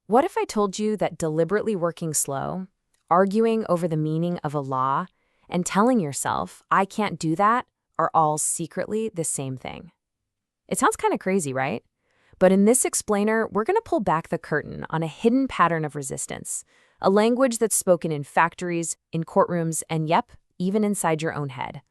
What if I told you that deliberately working slow, arguing over the meaning of a law, and telling yourself, I can't do that, are all secretly the same thing? It sounds kind of crazy, right? But in this explainer, we're going to pull back the curtain on a hidden pattern of resistance, a language that's spoken in factories, in courtrooms, and yep, even inside your own head.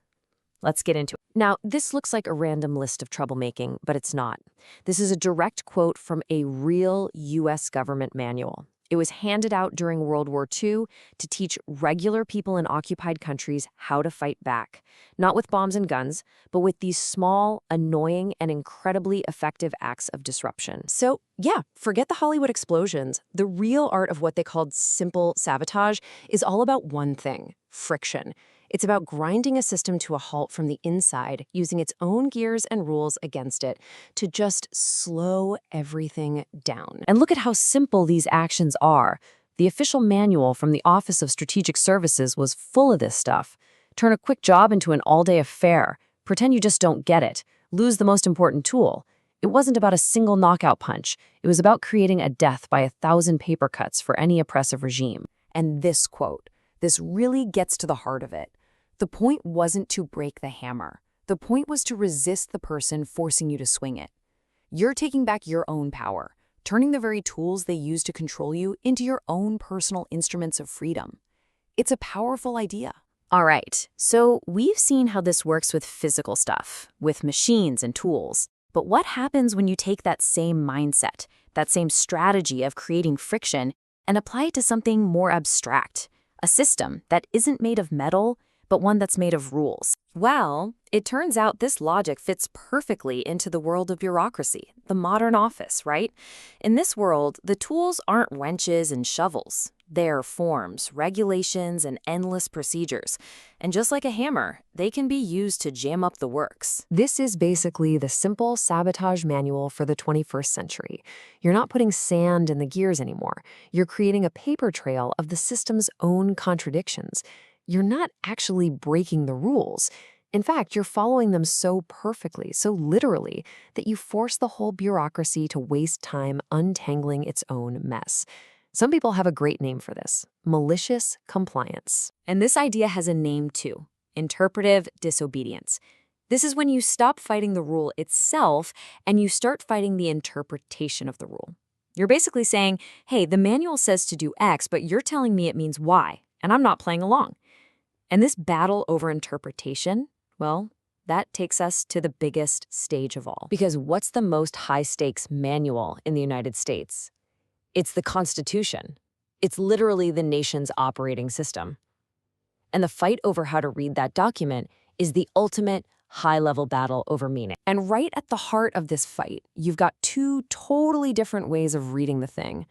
Let's get into it. Now, this looks like a random list of troublemaking, but it's not. This is a direct quote from a real U.S. government manual. It was handed out during World War II to teach regular people in occupied countries how to fight back. Not with bombs and guns, but with these small, annoying, and incredibly effective acts of disruption. So, yeah, forget the Hollywood explosions. The real art of what they called simple sabotage is all about one thing: friction. It's about grinding a system to a halt from the inside, using its own gears and rules against it to just slow everything down. And look at how simple these actions are. The official manual from the Office of Strategic Services was full of this stuff. Turn a quick job into an all-day affair. Pretend you just don't get it. Lose the most important tool. It wasn't about a single knockout punch. It was about creating a death by 1,000 paper cuts for any oppressive regime. And this quote, this really gets to the heart of it. The point wasn't to break the hammer. The point was to resist the person forcing you to swing it. You're taking back your own power, turning the very tools they use to control you into your own personal instruments of freedom. It's a powerful idea. All right, so we've seen how this works with physical stuff, with machines and tools. But what happens when you take that same mindset, that same strategy of creating friction, and apply it to something more abstract? A system that isn't made of metal, but one that's made of rules. Well, it turns out this logic fits perfectly into the world of bureaucracy, the modern office, right? In this world, the tools aren't wrenches and shovels. They're forms, regulations, and endless procedures. And just like a hammer, they can be used to jam up the works. This is basically the simple sabotage manual for the 21st century. You're not putting sand in the gears anymore. You're creating a paper trail of the system's own contradictions. You're not actually breaking the rules. In fact, you're following them so perfectly, so literally, that you force the whole bureaucracy to waste time untangling its own mess. Some people have a great name for this: malicious compliance. And this idea has a name too: interpretive disobedience. This is when you stop fighting the rule itself and you start fighting the interpretation of the rule. You're basically saying, hey, the manual says to do X, but you're telling me it means Y, and I'm not playing along. And this battle over interpretation, well, that takes us to the biggest stage of all. Because what's the most high-stakes manual in the United States? It's the Constitution. It's literally the nation's operating system. And the fight over how to read that document is the ultimate high-level battle over meaning. And right at the heart of this fight, you've got two totally different ways of reading the thing.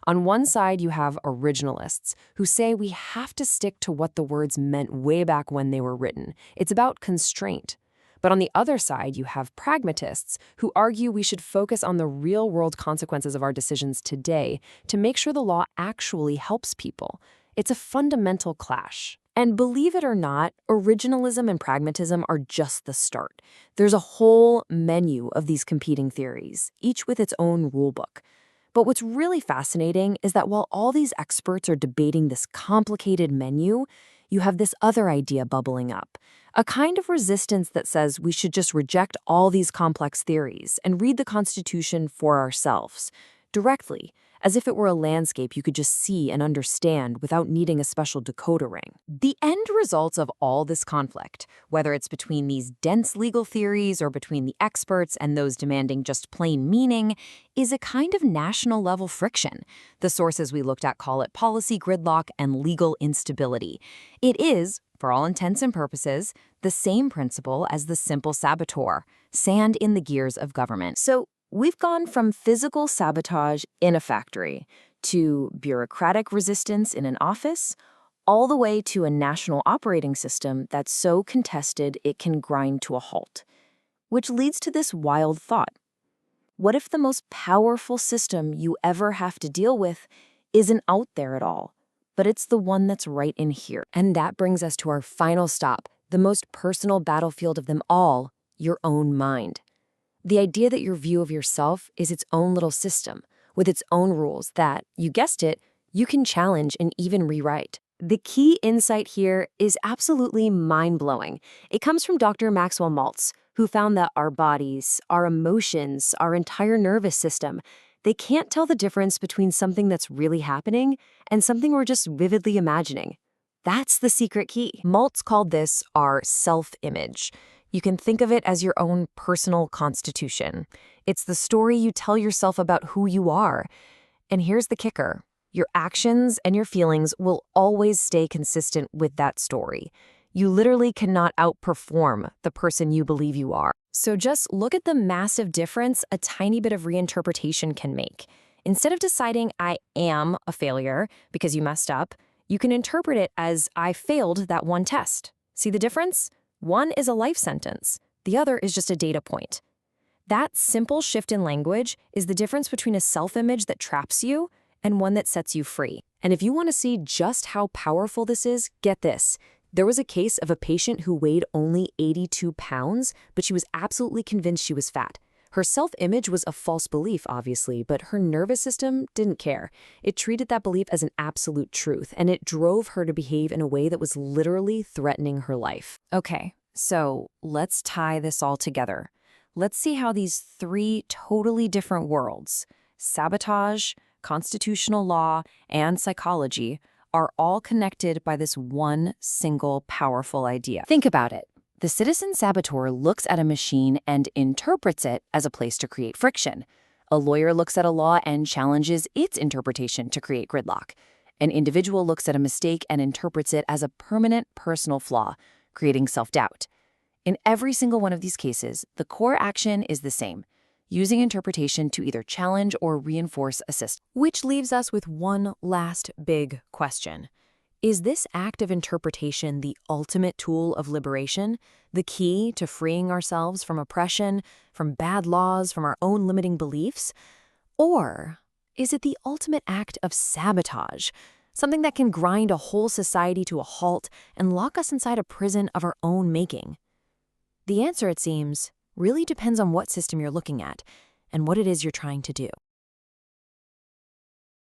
On one side, you have originalists who say we have to stick to what the words meant way back when they were written. It's about constraint. But on the other side, you have pragmatists who argue we should focus on the real-world consequences of our decisions today to make sure the law actually helps people. It's a fundamental clash. And believe it or not, originalism and pragmatism are just the start. There's a whole menu of these competing theories, each with its own rulebook. But what's really fascinating is that while all these experts are debating this complicated menu, you have this other idea bubbling up, a kind of resistance that says we should just reject all these complex theories and read the Constitution for ourselves, directly, as if it were a landscape you could just see and understand without needing a special decoder ring. The end results of all this conflict, whether it's between these dense legal theories or between the experts and those demanding just plain meaning, is a kind of national-level friction. The sources we looked at call it policy gridlock and legal instability. It is, for all intents and purposes, the same principle as the simple saboteur, sand in the gears of government. So, we've gone from physical sabotage in a factory to bureaucratic resistance in an office, all the way to a national operating system that's so contested it can grind to a halt. Which leads to this wild thought. What if the most powerful system you ever have to deal with isn't out there at all, but it's the one that's right in here? And that brings us to our final stop, the most personal battlefield of them all, your own mind. The idea that your view of yourself is its own little system, with its own rules that, you guessed it, you can challenge and even rewrite. The key insight here is absolutely mind-blowing. It comes from Dr. Maxwell Maltz, who found that our bodies, our emotions, our entire nervous system, they can't tell the difference between something that's really happening and something we're just vividly imagining. That's the secret key. Maltz called this our self-image. You can think of it as your own personal constitution. It's the story you tell yourself about who you are. And here's the kicker. Your actions and your feelings will always stay consistent with that story. You literally cannot outperform the person you believe you are. So just look at the massive difference a tiny bit of reinterpretation can make. Instead of deciding I am a failure because you messed up, you can interpret it as I failed that one test. See the difference? One is a life sentence. The other is just a data point. That simple shift in language is the difference between a self-image that traps you and one that sets you free. And if you want to see just how powerful this is, get this. There was a case of a patient who weighed only 82 pounds, but she was absolutely convinced she was fat. Her self-image was a false belief, obviously, but her nervous system didn't care. It treated that belief as an absolute truth, and it drove her to behave in a way that was literally threatening her life. Okay, so let's tie this all together. Let's see how these three totally different worlds, sabotage, constitutional law, and psychology, are all connected by this one single powerful idea. Think about it. The citizen saboteur looks at a machine and interprets it as a place to create friction. A lawyer looks at a law and challenges its interpretation to create gridlock. An individual looks at a mistake and interprets it as a permanent personal flaw, creating self-doubt. In every single one of these cases, the core action is the same, using interpretation to either challenge or reinforce a system. Which leaves us with one last big question. Is this act of interpretation the ultimate tool of liberation, the key to freeing ourselves from oppression, from bad laws, from our own limiting beliefs? Or is it the ultimate act of sabotage, something that can grind a whole society to a halt and lock us inside a prison of our own making? The answer, it seems, really depends on what system you're looking at and what it is you're trying to do.